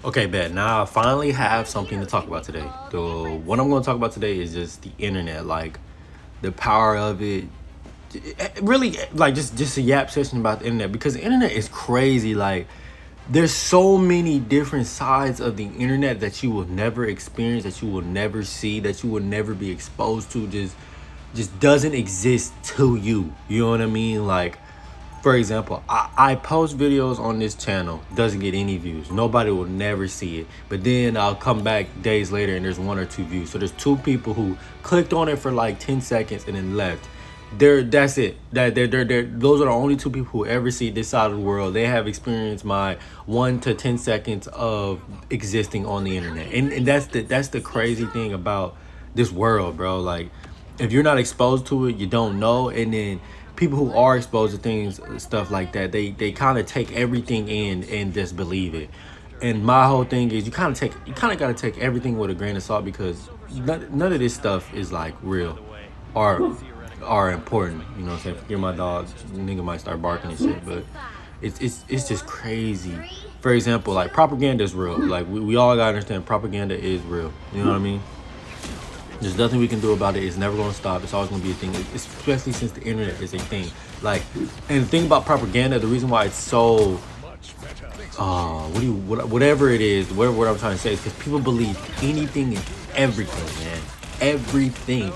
Okay, bet. Now I finally have something to talk about today. What I'm going to talk about today is just the internet, like the power of it. Really, like just a yap session about the internet because the internet is crazy. Like, there's so many different sides of the internet that you will never experience, that you will never see, that you will never be exposed to. Just doesn't exist to you. You know what I mean? Like, for example, I post videos on this channel, doesn't get any views. Nobody will never see it. But then I'll come back days later and there's one or two views. So there's two people who clicked on it for like 10 seconds and then left. That's it. Those are the only two people who ever see this side of the world. They have experienced my 1 to 10 seconds of existing on the internet. And that's the crazy thing about this world, bro. Like, if you're not exposed to it, you don't know. And then people who are exposed to things, stuff like that, they kind of take everything in and just believe it. And my whole thing is you kind of got to take everything with a grain of salt because none of this stuff is like real or are important. You know what I'm saying? Forgive my dogs, nigga might start barking and shit, but it's just crazy. For example, like propaganda is real. Like we all gotta understand propaganda is real. You know what I mean? There's nothing we can do about it. It's never going to stop. It's always going to be a thing, especially since the internet is a thing. Like, and the thing about propaganda, the reason why it's so, whatever it is, whatever what I'm trying to say is because people believe anything and everything, man. Everything.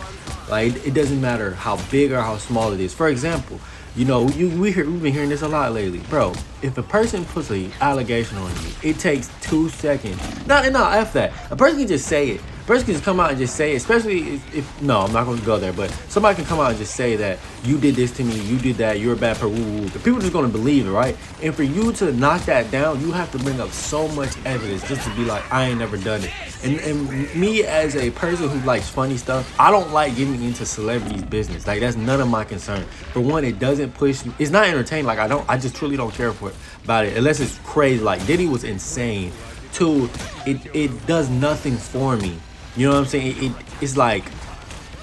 Like, it doesn't matter how big or how small it is. For example, you know, we've been hearing this a lot lately, bro. If a person puts an allegation on you, it takes 2 seconds. No, f that. A person can just say it. A person can just come out and just say it, especially if no, I'm not going to go there, but somebody can come out and just say that you did this to me, you did that, you're a bad person. The people are just going to believe it, right? And for you to knock that down, you have to bring up so much evidence just to be like, I ain't never done it. And me as a person who likes funny stuff, I don't like getting into celebrities' business. Like, that's none of my concern. For one, it doesn't push me. It's not entertaining. Like, I just truly don't care about it unless it's crazy. Like, Diddy was insane. Two, it does nothing for me. You know what I'm saying? It's like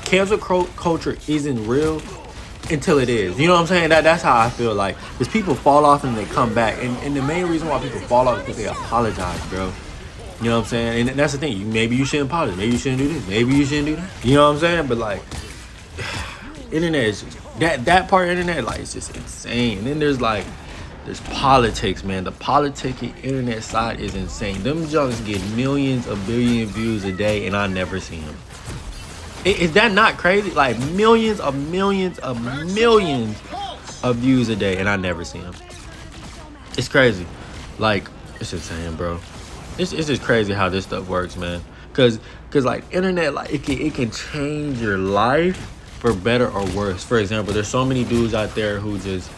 cancel culture isn't real until it is. You know what I'm saying? That's how I feel. Like, because people fall off and they come back. And the main reason why people fall off is because they apologize, bro. You know what I'm saying? And that's the thing. Maybe you shouldn't apologize. Maybe you shouldn't do this. Maybe you shouldn't do that. You know what I'm saying? But like, internet is that part of internet, like, it's just insane. And then there's politics, man. The politicky internet side is insane. Them junks get millions of billion views a day, and I never see them. Is that not crazy? Like, millions of views a day, and I never see them. It's crazy. Like, it's insane, bro. It's just crazy how this stuff works, man. Cause like internet, like it can change your life for better or worse. For example, there's so many dudes out there who just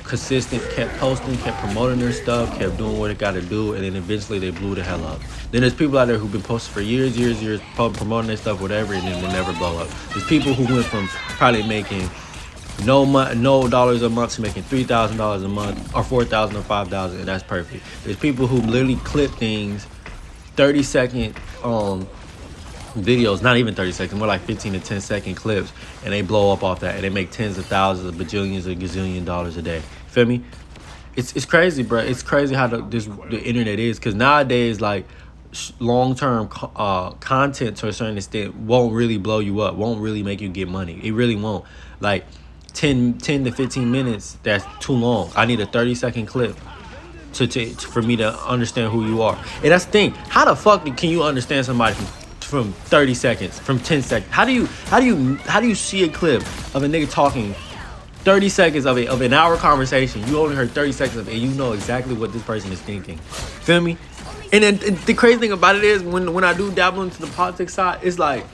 consistent, kept posting, kept promoting their stuff, kept doing what it got to do, and then eventually they blew the hell up. Then there's people out there who've been posting for years, promoting their stuff, whatever, and then they never blow up. There's people who went from probably making no dollars a month to making $3,000 a month, or $4,000 or $5,000, and that's perfect. There's people who literally clip things, 30-second videos, not even 30 seconds, more like 15 to 10-second clips, and they blow up off that, and they make tens of thousands of bajillions or gazillion dollars a day. Feel me? It's crazy, bro. It's crazy how the internet is, because nowadays, like, long-term content to a certain extent won't really blow you up, won't really make you get money. It really won't. Like, 10 to 15 minutes, that's too long. I need a 30-second clip for me to understand who you are. And that's the thing. How the fuck can you understand somebody from 30 seconds, from 10 seconds? How do you see a clip of a nigga talking 30 seconds of an hour conversation? You only heard 30 seconds of it, and you know exactly what this person is thinking. Feel me? And then the crazy thing about it is when I do dabble into the politics side, it's like,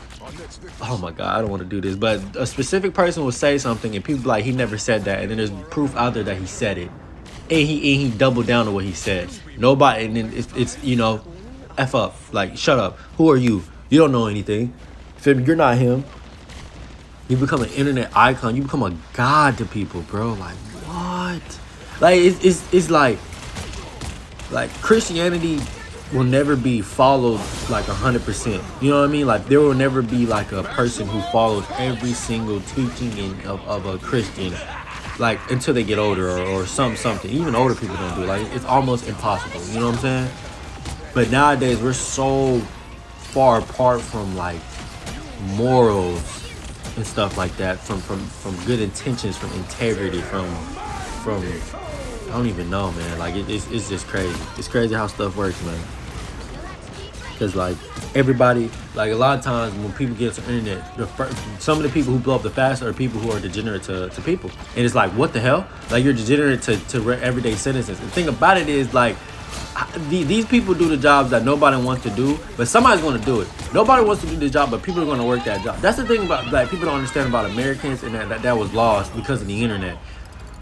oh my God, I don't want to do this, but a specific person will say something and people be like, he never said that, and then there's proof out there that he said it, and he doubled down on what he said. Nobody, and then it's you know, F up, like, shut up. Who are you? You don't know anything. Feel me? You're not him. You become an internet icon. You become a god to people, bro. Like, what? Like, it's like Christianity will never be followed like 100%. You know what I mean? Like, there will never be like a person who follows every single teaching of a Christian like until they get older or something. Even older people don't do it. Like it's almost impossible. You know what I'm saying? But nowadays we're so far apart from like morals and stuff like that, from good intentions, from integrity, from I don't even know, man. Like it's just crazy. It's crazy how stuff works, man. Cause like everybody, like a lot of times when people get to the internet, some of the people who blow up the fastest are people who are degenerate to people, and it's like, what the hell? Like you're degenerate to everyday citizens. And the thing about it is like these people do the jobs that nobody wants to do, but somebody's going to do it. Nobody wants to do the job, but people are going to work that job. That's the thing about like people don't understand about Americans, and that was lost because of the internet.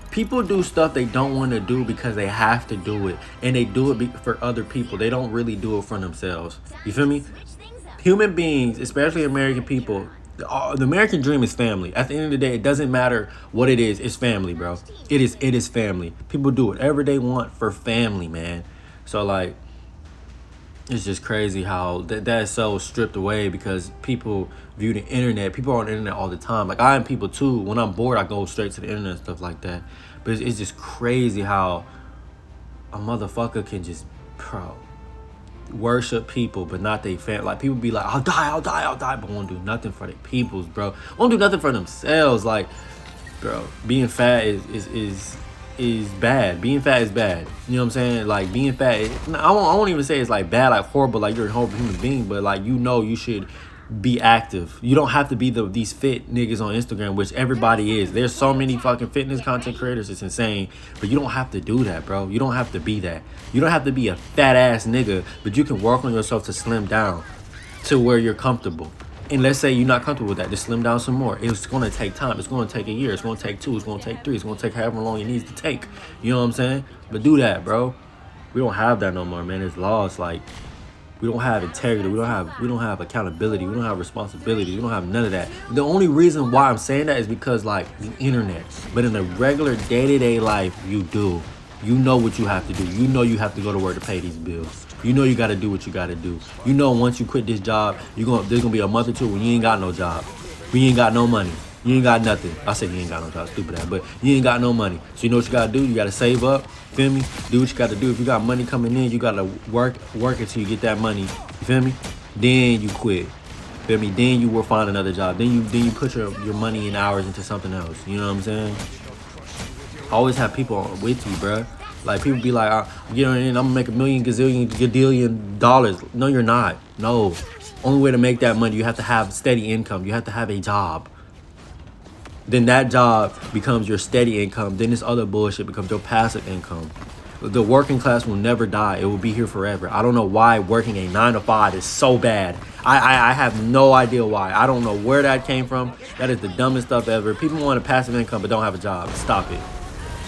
People do stuff they don't want to do because they have to do it, and they do it for other people. They don't really do it for themselves. You feel me? Human beings, especially American people, the American dream is family. At the end of the day, it doesn't matter what it is. It's family, bro. It is family. People do whatever they want for family, man. So like, it's just crazy how that's so stripped away because people view the internet. People are on the internet all the time. Like I am people too. When I'm bored, I go straight to the internet and stuff like that. But it's just crazy how a motherfucker can just, bro, worship people, but not they fan. Like people be like, I'll die, but won't do nothing for their peoples, bro. Won't do nothing for themselves. Like, bro, being fat is bad. Being fat is bad. You know what I'm saying? Like being fat, I won't even say it's like bad, like horrible, like you're a horrible human being, but like you should be active. You don't have to be these fit niggas on Instagram, which everybody is. There's so many fucking fitness content creators, it's insane. But you don't have to do that, bro. You don't have to be that. You don't have to be a fat ass nigga, but you can work on yourself to slim down to where you're comfortable. And let's say you're not comfortable with that, just slim down some more. It's going to take time. It's going to take a year. It's going to take 2. It's going to take 3. It's going to take however long it needs to take. You know what I'm saying? But do that, bro. We don't have that no more, man. It's lost. Like, we don't have integrity. We don't have accountability. We don't have responsibility. We don't have none of that. The only reason why I'm saying that is because like the internet. But in a regular day-to-day life, you do. You know what you have to do. You know you have to go to work to pay these bills. You know you got to do what you got to do. You know once you quit this job, there's going to be a month or two when you ain't got no job. When you ain't got no money. You ain't got nothing. I said you ain't got no job, stupid ass, but you ain't got no money. So you know what you gotta do? You gotta save up, feel me? Do what you gotta do. If you got money coming in, you gotta work until you get that money. You feel me? Then you quit. Feel me? Then you will find another job. Then you put your money and hours into something else. You know what I'm saying? Always have people with you, bruh. Like people be like, I'm gonna make $1 million gazillion dollars. No, you're not. No. Only way to make that money, you have to have steady income. You have to have a job. Then that job becomes your steady income. Then this other bullshit becomes your passive income. The working class will never die. It will be here forever. I don't know why working a 9 to 5 is so bad. I have no idea why. I don't know where that came from. That is the dumbest stuff ever. People want a passive income but don't have a job. Stop it.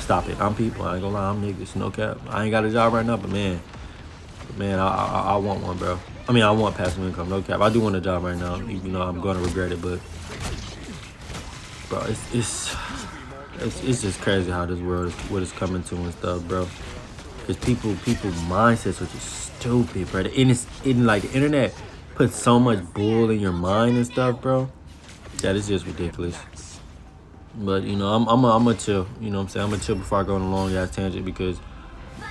Stop it. I'm people. I ain't gonna lie. I'm niggas. No cap. I ain't got a job right now, but man, I want one, bro. I mean, I want passive income. No cap. I do want a job right now. Even though I'm gonna regret it, but bro, it's just crazy how this world is what it's coming to and stuff, bro. Because people mindsets are just stupid, bro. And like the internet puts so much bull in your mind and stuff, bro. That is just ridiculous. But you know, I'm gonna chill. You know what I'm saying? I'm gonna chill before I go on a long ass tangent because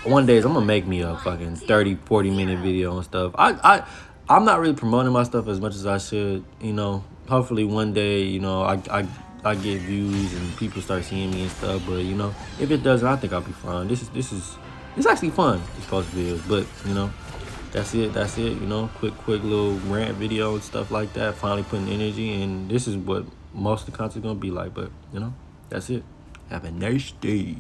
one day I'm gonna make me a fucking 30-40 minute video and stuff. I'm not really promoting my stuff as much as I should. You know, hopefully one day, you know, I get views and people start seeing me and stuff. But you know, if it doesn't, I think I'll be fine. It's actually fun to post videos. But you know, that's it. You know, quick little rant video and stuff like that. Finally putting energy, and this is what most of the content's gonna be like. But you know, that's it. Have a nice day.